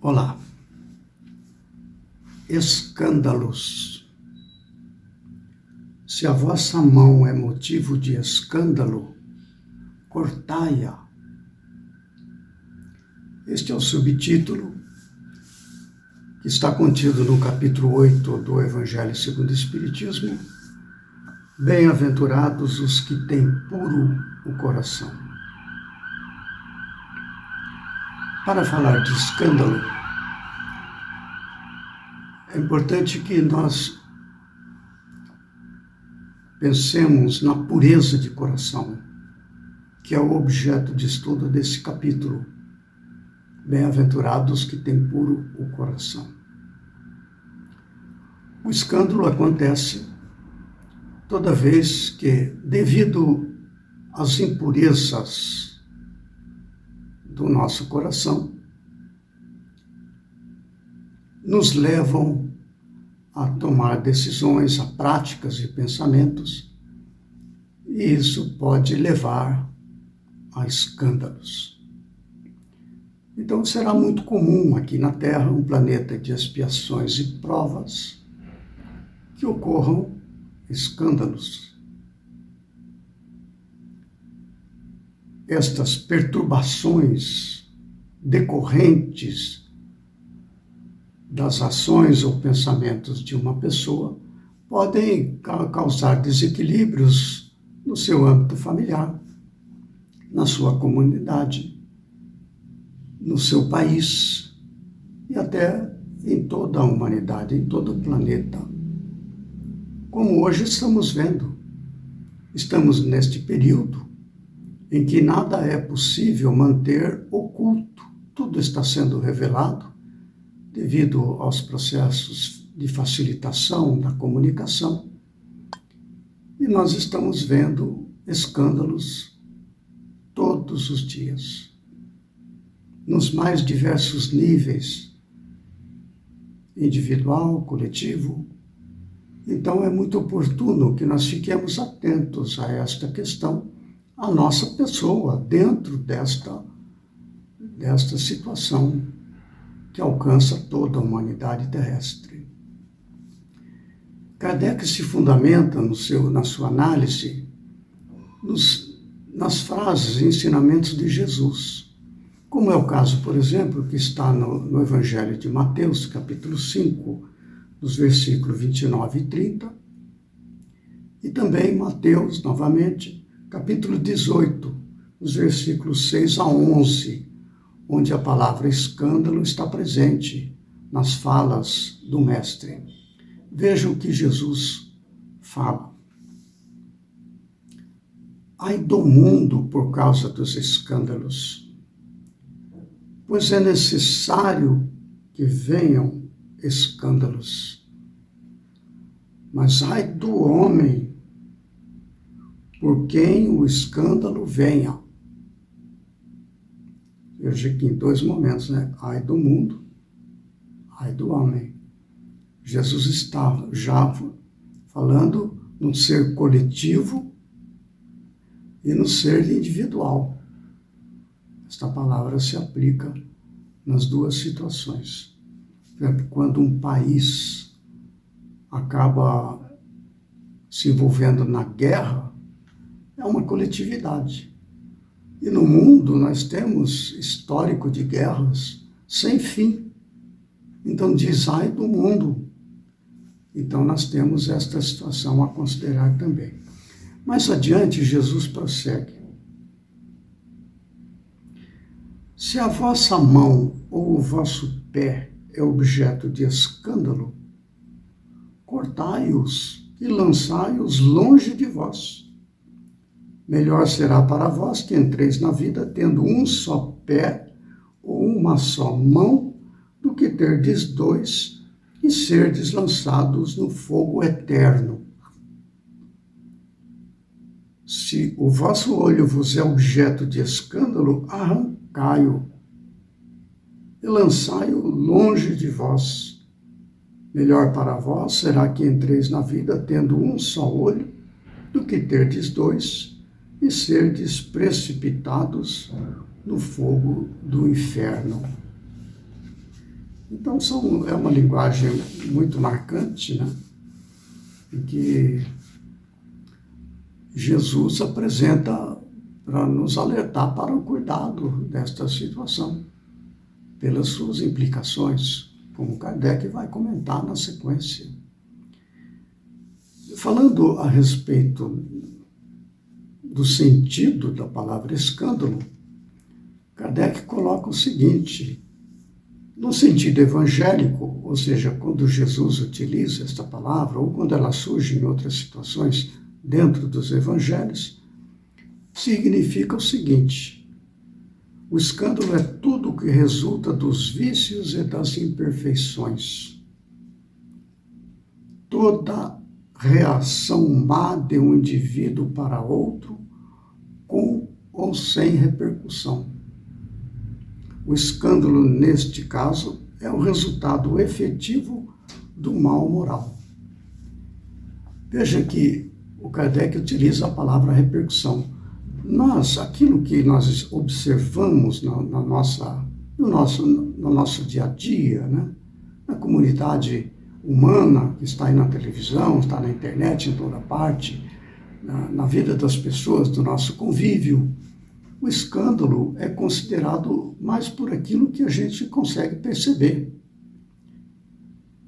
Olá. Escândalos. Se a vossa mão é motivo de escândalo, cortai-a. Este é o subtítulo que está contido no capítulo 8 do Evangelho segundo o Espiritismo. Bem-aventurados os que têm puro o coração. Para falar de escândalo, é importante que nós pensemos na pureza de coração, que é o objeto de estudo desse capítulo. Bem-aventurados que têm puro o coração. O escândalo acontece toda vez que, devido às impurezas do nosso coração, nos levam a tomar decisões, a práticas e pensamentos, e isso pode levar a escândalos. Então será muito comum aqui na Terra, um planeta de expiações e provas, que ocorram escândalos. Estas perturbações decorrentes das ações ou pensamentos de uma pessoa podem causar desequilíbrios no seu âmbito familiar, na sua comunidade, no seu país e até em toda a humanidade, em todo o planeta. Como hoje estamos vendo, estamos neste período em que nada é possível manter oculto, tudo está sendo revelado devido aos processos de facilitação da comunicação, e nós estamos vendo escândalos todos os dias, nos mais diversos níveis, individual, coletivo. Então é muito oportuno que nós fiquemos atentos a esta questão, a nossa pessoa dentro desta situação que alcança toda a humanidade terrestre. Kardec se fundamenta na sua análise nas frases e ensinamentos de Jesus, como é o caso, por exemplo, que está no Evangelho de Mateus, capítulo 5, dos versículos 29 e 30, e também Mateus, novamente, capítulo 18, dos versículos 6 a 11, onde a palavra escândalo está presente nas falas do Mestre. Vejam o que Jesus fala. Ai do mundo por causa dos escândalos, pois é necessário que venham escândalos. Mas ai do homem por quem o escândalo venha. Veja aqui em dois momentos, né? Ai do mundo, ai do homem. Jesus está já falando no ser coletivo e no ser individual. Esta palavra se aplica nas duas situações. Quando um país acaba se envolvendo na guerra, é uma coletividade. E no mundo nós temos histórico de guerras sem fim. Então diz, ai do mundo. Então nós temos esta situação a considerar também. Mais adiante, Jesus prossegue. Se a vossa mão ou o vosso pé é objeto de escândalo, cortai-os e lançai-os longe de vós. Melhor será para vós que entreis na vida tendo um só pé ou uma só mão, do que terdes dois e serdes lançados no fogo eterno. Se o vosso olho vos é objeto de escândalo, arrancai-o e lançai-o longe de vós. Melhor para vós será que entreis na vida tendo um só olho, do que terdes dois e serdes precipitados no fogo do inferno. Então, é uma linguagem muito marcante, né? Em que Jesus apresenta para nos alertar para o cuidado desta situação, pelas suas implicações, como Kardec vai comentar na sequência. Falando a respeito do sentido da palavra escândalo, Kardec coloca o seguinte: no sentido evangélico, ou seja, quando Jesus utiliza esta palavra, ou quando ela surge em outras situações dentro dos evangelhos, significa o seguinte: o escândalo é tudo que resulta dos vícios e das imperfeições. Toda reação má de um indivíduo para outro, com ou sem repercussão. O escândalo, neste caso, é o resultado efetivo do mal moral. Veja que o Kardec utiliza a palavra repercussão. Aquilo que nós observamos no nosso dia a dia, né? Na comunidade humana que está aí na televisão, está na internet, em toda parte, na vida das pessoas, do nosso convívio, o escândalo é considerado mais por aquilo que a gente consegue perceber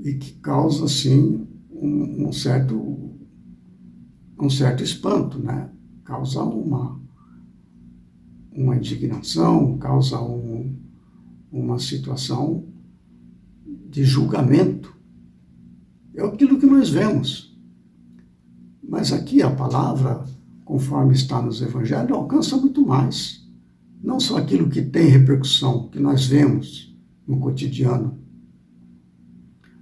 e que causa, assim, um certo espanto, né? Causa uma indignação, causa uma situação de julgamento. É aquilo que nós vemos. Mas aqui a palavra, conforme está nos evangelhos, alcança muito mais. Não só aquilo que tem repercussão, que nós vemos no cotidiano,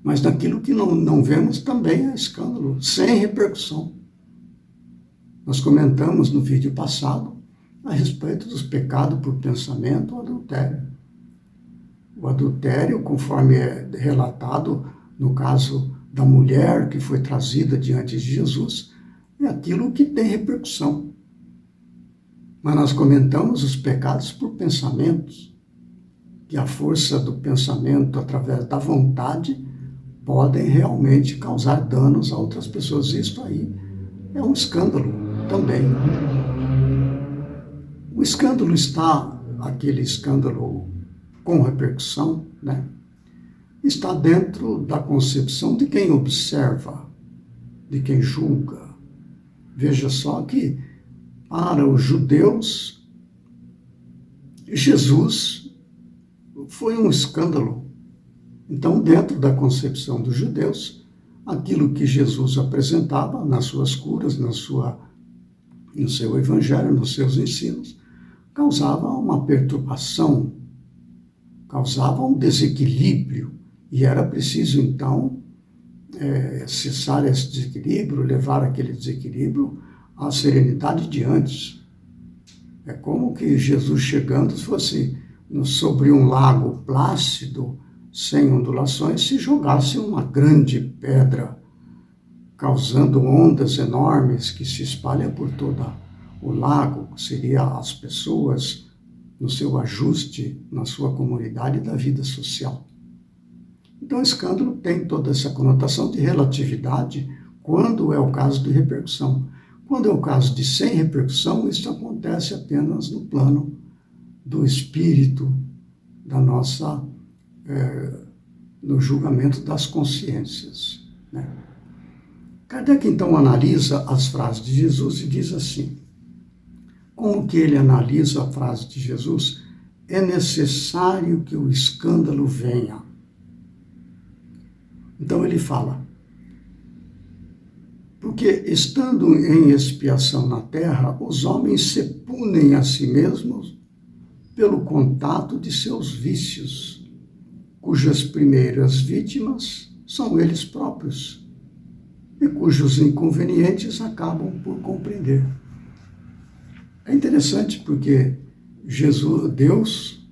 mas naquilo que não vemos também é escândalo, sem repercussão. Nós comentamos no vídeo passado a respeito dos pecados por pensamento, o adultério. O adultério, conforme é relatado no caso da mulher que foi trazida diante de Jesus, é aquilo que tem repercussão. Mas nós comentamos os pecados por pensamentos, que a força do pensamento, através da vontade, podem realmente causar danos a outras pessoas. Isto aí é um escândalo também. O escândalo está, aquele escândalo com repercussão, né? Está dentro da concepção de quem observa, de quem julga. Veja só que, para os judeus, Jesus foi um escândalo. Então, dentro da concepção dos judeus, aquilo que Jesus apresentava nas suas curas, no seu evangelho, nos seus ensinos, causava uma perturbação, causava um desequilíbrio, e era preciso, então, cessar esse desequilíbrio, levar aquele desequilíbrio à serenidade de antes. É como que Jesus chegando fosse sobre um lago plácido, sem ondulações, se jogasse uma grande pedra, causando ondas enormes que se espalham por todo o lago, que seria as pessoas no seu ajuste, na sua comunidade da vida social. Então, o escândalo tem toda essa conotação de relatividade quando é o caso de repercussão. Quando é o caso de sem repercussão, isso acontece apenas no plano do espírito, da nossa, no julgamento das consciências, né? Kardec, então, analisa as frases de Jesus e diz assim: como que ele analisa a frase de Jesus? É necessário que o escândalo venha. Então ele fala: porque estando em expiação na terra, os homens se punem a si mesmos pelo contato de seus vícios, cujas primeiras vítimas são eles próprios, e cujos inconvenientes acabam por compreender. É interessante porque Deus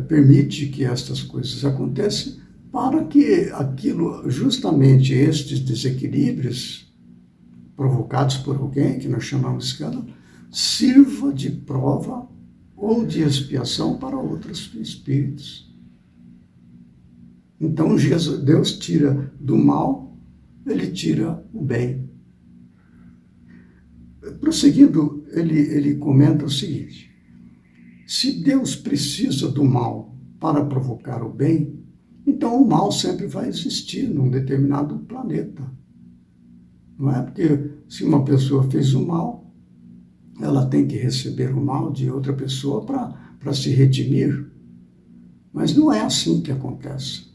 permite que estas coisas aconteçam para que justamente estes desequilíbrios provocados por alguém, que nós chamamos de escândalo, sirva de prova ou de expiação para outros espíritos. Então Deus tira do mal, ele tira o bem. Prosseguindo, ele comenta o seguinte: se Deus precisa do mal para provocar o bem, então o mal sempre vai existir num determinado planeta. Não é porque se uma pessoa fez o mal, ela tem que receber o mal de outra pessoa para se redimir. Mas não é assim que acontece.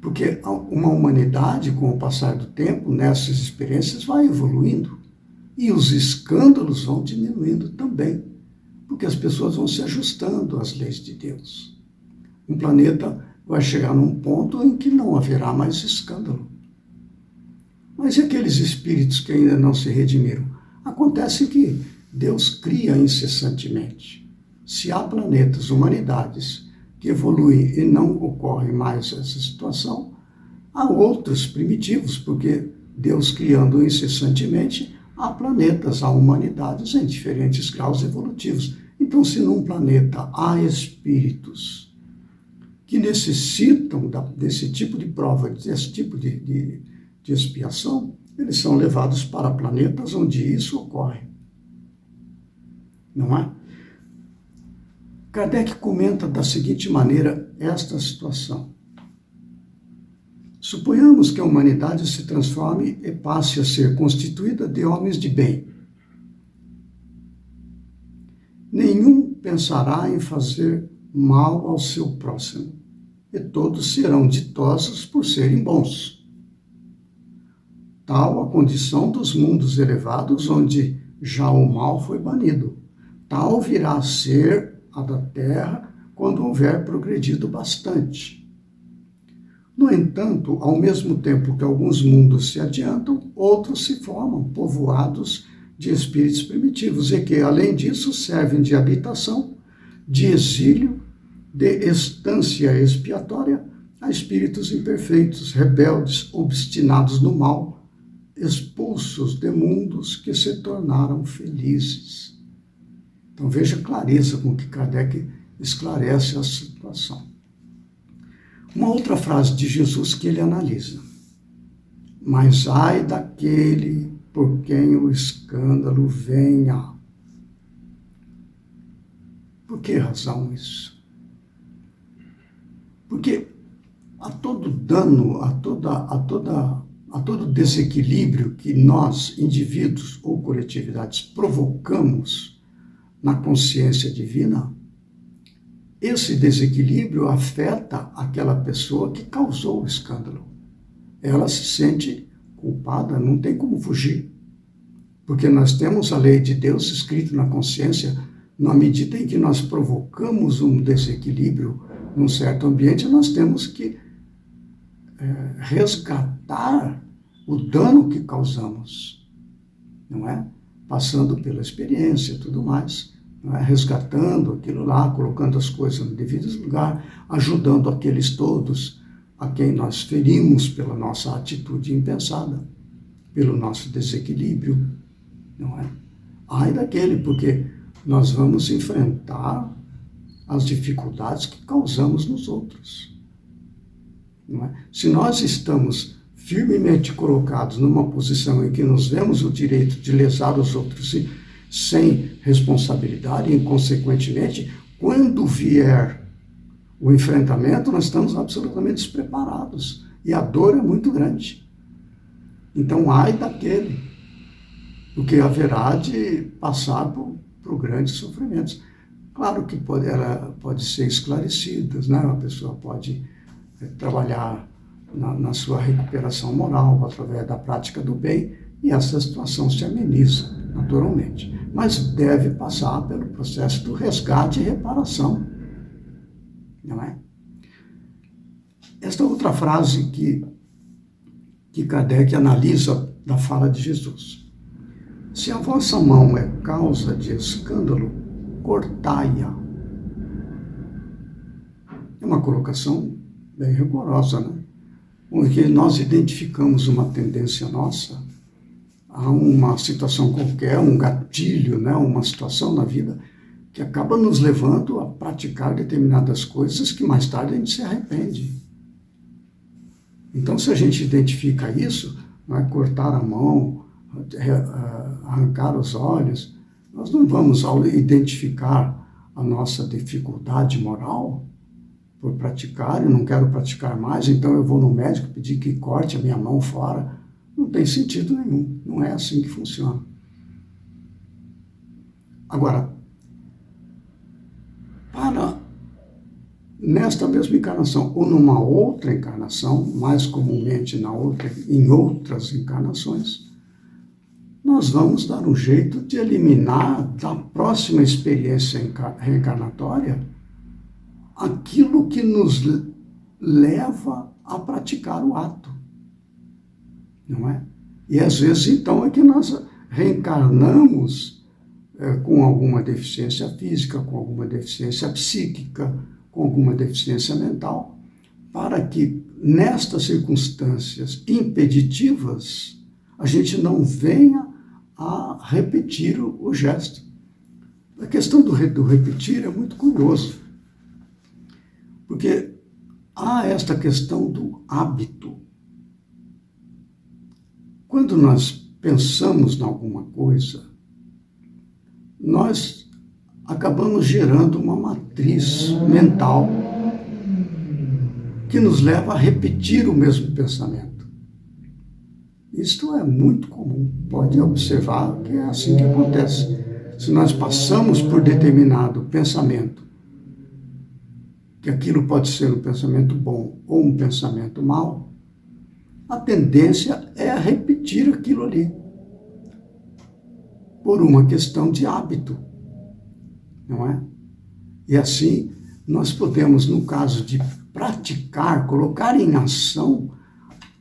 Porque uma humanidade, com o passar do tempo, nessas experiências, vai evoluindo. E os escândalos vão diminuindo também. Porque as pessoas vão se ajustando às leis de Deus. Um planeta vai chegar num ponto em que não haverá mais escândalo. Mas e aqueles espíritos que ainda não se redimiram? Acontece que Deus cria incessantemente. Se há planetas, humanidades, que evoluem e não ocorre mais essa situação, há outros primitivos, porque Deus criando incessantemente, há planetas, há humanidades em diferentes graus evolutivos. Então, se num planeta há espíritos que necessitam desse tipo de prova, desse tipo de expiação, eles são levados para planetas onde isso ocorre. Não é? Kardec comenta da seguinte maneira esta situação. Suponhamos que a humanidade se transforme e passe a ser constituída de homens de bem. Nenhum pensará em fazer mal ao seu próximo, e todos serão ditosos por serem bons. Tal a condição dos mundos elevados, onde já o mal foi banido. Tal virá a ser a da Terra quando houver progredido bastante. No entanto, ao mesmo tempo que alguns mundos se adiantam, outros se formam, povoados de espíritos primitivos, e que, além disso, servem de habitação, de exílio, de estância expiatória a espíritos imperfeitos, rebeldes, obstinados no mal, expulsos de mundos que se tornaram felizes. Então veja a clareza com que Kardec esclarece a situação. Uma outra frase de Jesus que ele analisa. Mas ai daquele por quem o escândalo venha. Por que razão isso? Porque a todo dano, a todo desequilíbrio que nós, indivíduos ou coletividades, provocamos na consciência divina, esse desequilíbrio afeta aquela pessoa que causou o escândalo. Ela se sente culpada, não tem como fugir. Porque nós temos a lei de Deus escrita na consciência, na medida em que nós provocamos um desequilíbrio num certo ambiente, nós temos que resgatar o dano que causamos, não é? Passando pela experiência e tudo mais, não é? Resgatando aquilo lá, colocando as coisas no devido lugar, ajudando aqueles todos a quem nós ferimos pela nossa atitude impensada, pelo nosso desequilíbrio, não é? Ai daquele, porque nós vamos enfrentar as dificuldades que causamos nos outros. Não é? Se nós estamos firmemente colocados numa posição em que nos vemos o direito de lesar os outros sem responsabilidade, e, consequentemente, quando vier o enfrentamento, nós estamos absolutamente despreparados. E a dor é muito grande. Então, ai daquele, porque haverá de passar por grandes sofrimentos. Claro que ela pode ser esclarecida, né? A pessoa pode trabalhar na sua recuperação moral através da prática do bem e essa situação se ameniza naturalmente. Mas deve passar pelo processo do resgate e reparação, não é? Esta outra frase que Kardec analisa da fala de Jesus. Se a vossa mão é causa de escândalo, cortai-a. É uma colocação bem rigorosa, né? Porque nós identificamos uma tendência nossa a uma situação qualquer, um gatilho, né? Uma situação na vida que acaba nos levando a praticar determinadas coisas que mais tarde a gente se arrepende. Então, se a gente identifica isso, não é cortar a mão, arrancar os olhos, nós não vamos, ao identificar a nossa dificuldade moral por praticar, eu não quero praticar mais, então eu vou no médico pedir que corte a minha mão fora. Não tem sentido nenhum, não é assim que funciona. Agora, nesta mesma encarnação ou numa outra encarnação, mais comumente em outras encarnações, nós vamos dar um jeito de eliminar da próxima experiência reencarnatória aquilo que nos leva a praticar o ato, não é? E às vezes, então, é que nós reencarnamos com alguma deficiência física, com alguma deficiência psíquica, com alguma deficiência mental, para que, nestas circunstâncias impeditivas, a gente não venha a repetir o gesto. A questão do repetir é muito curioso, porque há esta questão do hábito. Quando nós pensamos em alguma coisa, nós acabamos gerando uma matriz mental que nos leva a repetir o mesmo pensamento. Isto é muito comum, pode observar que é assim que acontece. Se nós passamos por determinado pensamento, que aquilo pode ser um pensamento bom ou um pensamento mau, a tendência é repetir aquilo ali, por uma questão de hábito, não é? E assim, nós podemos, no caso de praticar, colocar em ação,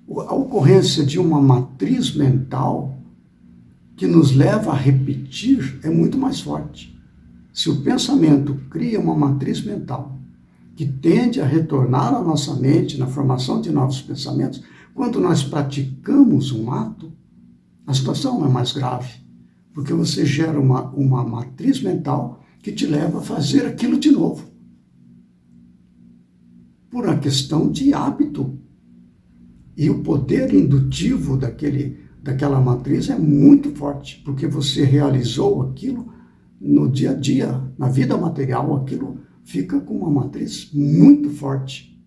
a ocorrência de uma matriz mental que nos leva a repetir é muito mais forte. Se o pensamento cria uma matriz mental que tende a retornar à nossa mente na formação de novos pensamentos, quando nós praticamos um ato, a situação é mais grave, porque você gera uma matriz mental que te leva a fazer aquilo de novo, por uma questão de hábito. E o poder indutivo daquela matriz é muito forte, porque você realizou aquilo no dia a dia, na vida material, aquilo fica com uma matriz muito forte.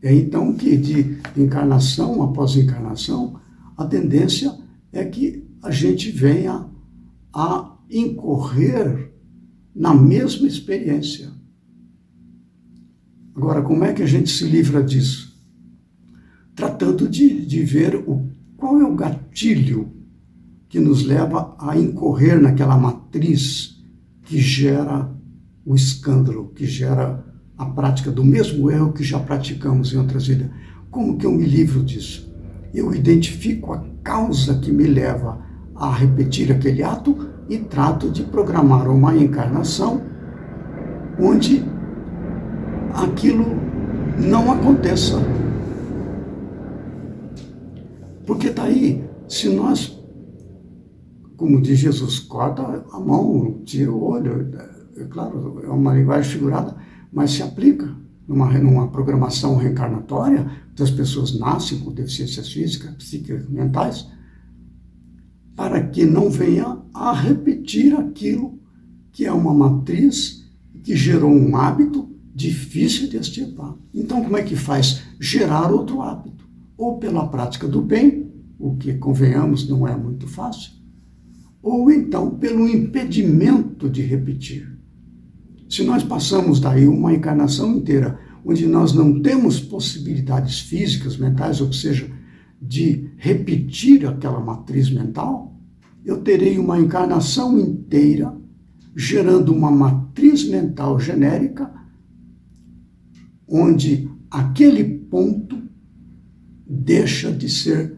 É então que de encarnação após encarnação, a tendência é que a gente venha a incorrer na mesma experiência. Agora, como é que a gente se livra disso? Tratando de ver qual é o gatilho que nos leva a incorrer naquela matriz que gera o escândalo, que gera a prática do mesmo erro que já praticamos em outras vidas. Como que eu me livro disso? Eu identifico a causa que me leva a repetir aquele ato e trato de programar uma encarnação onde aquilo não aconteça. Porque está aí, se nós, como diz Jesus, corta a mão, tira o olho, é claro, é uma linguagem figurada, mas se aplica numa programação reencarnatória, que as pessoas nascem com deficiências físicas, psíquicas, mentais, para que não venha a repetir aquilo que é uma matriz que gerou um hábito difícil de extirpar. Então, como é que faz? Gerar outro hábito. Ou pela prática do bem, o que, convenhamos, não é muito fácil, ou então pelo impedimento de repetir. Se nós passamos daí uma encarnação inteira, onde nós não temos possibilidades físicas, mentais, ou seja, de repetir aquela matriz mental, eu terei uma encarnação inteira gerando uma matriz mental genérica, onde aquele ponto deixa de ser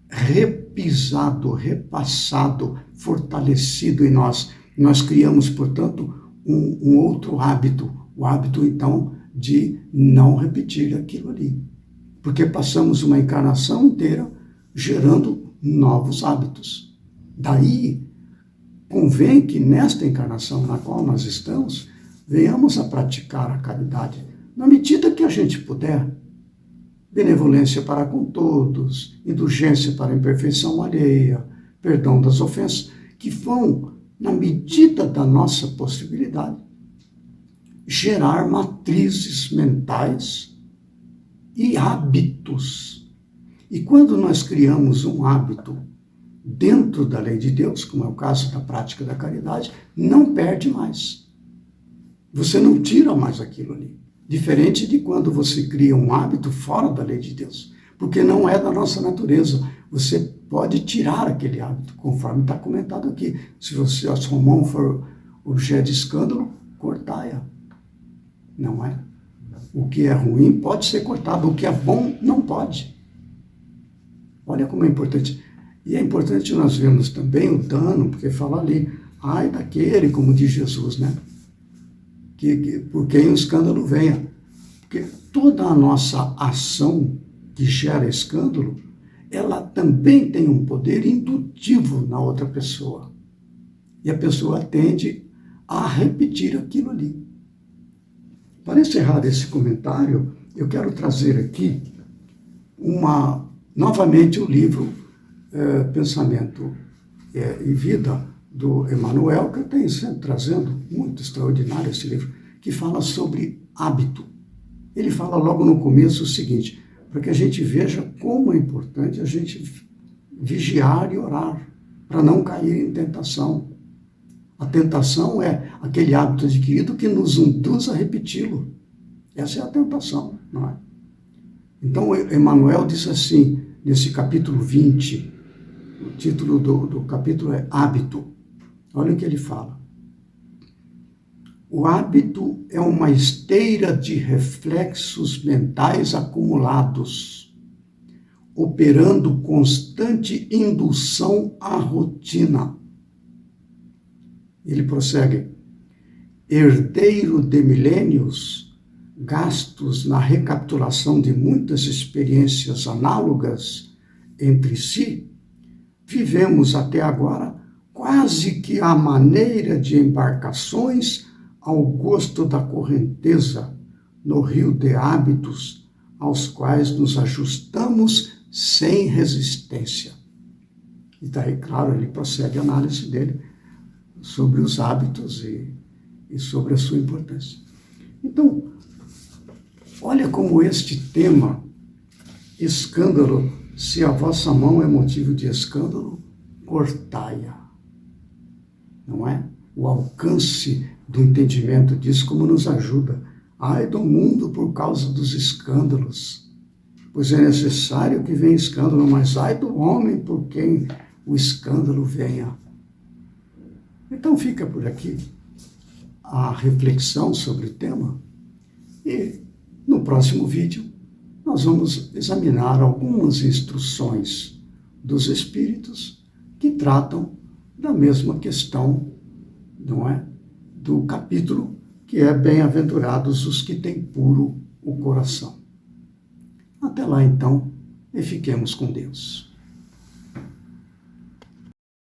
repisado, repassado, fortalecido em nós. Nós criamos, portanto, um outro hábito, o hábito, então, de não repetir aquilo ali. Porque passamos uma encarnação inteira gerando novos hábitos. Daí, convém que nesta encarnação na qual nós estamos, venhamos a praticar a caridade, na medida que a gente puder. benevolência para com todos, indulgência para a imperfeição alheia, perdão das ofensas, que vão, na medida da nossa possibilidade, gerar matrizes mentais e hábitos. E quando nós criamos um hábito dentro da lei de Deus, como é o caso da prática da caridade, não perde mais. Você não tira mais aquilo ali. Diferente de quando você cria um hábito fora da lei de Deus, porque não é da nossa natureza. Você pode tirar aquele hábito, conforme está comentado aqui. Se a sua mão for objeto de escândalo, cortai-a. Não é? O que é ruim pode ser cortado, o que é bom não pode. Olha como é importante. E é importante nós vermos também o dano, porque fala ali, ai daquele, como diz Jesus, né? Que por quem o escândalo venha. Porque toda a nossa ação que gera escândalo, ela também tem um poder indutivo na outra pessoa. E a pessoa tende a repetir aquilo ali. Para encerrar esse comentário, eu quero trazer aqui novamente o livro Pensamento e Vida, do Emmanuel, que eu tenho sempre trazendo, muito extraordinário esse livro, que fala sobre hábito. Ele fala logo no começo o seguinte, para que a gente veja como é importante a gente vigiar e orar, para não cair em tentação. A tentação é aquele hábito adquirido que nos induz a repeti-lo. Essa é a tentação, não é? Então, Emmanuel diz assim, nesse capítulo 20, o título do capítulo é Hábito. Olha o que ele fala. O hábito é uma esteira de reflexos mentais acumulados, operando constante indução à rotina. Ele prossegue. Herdeiro de milênios, gastos na recapitulação de muitas experiências análogas entre si, vivemos até agora quase que à maneira de embarcações ao gosto da correnteza no rio de hábitos aos quais nos ajustamos sem resistência. E daí, claro, ele prossegue a análise dele sobre os hábitos e sobre a sua importância. Então, olha como este tema, escândalo, se a vossa mão é motivo de escândalo, cortai-a. Não é? O alcance do entendimento disso como nos ajuda. Ai do mundo por causa dos escândalos, pois é necessário que venha escândalo, mas ai do homem por quem o escândalo venha. Então fica por aqui a reflexão sobre o tema e no próximo vídeo nós vamos examinar algumas instruções dos Espíritos que tratam da mesma questão, não é? Do capítulo que é bem-aventurados os que têm puro o coração. Até lá então, e fiquemos com Deus.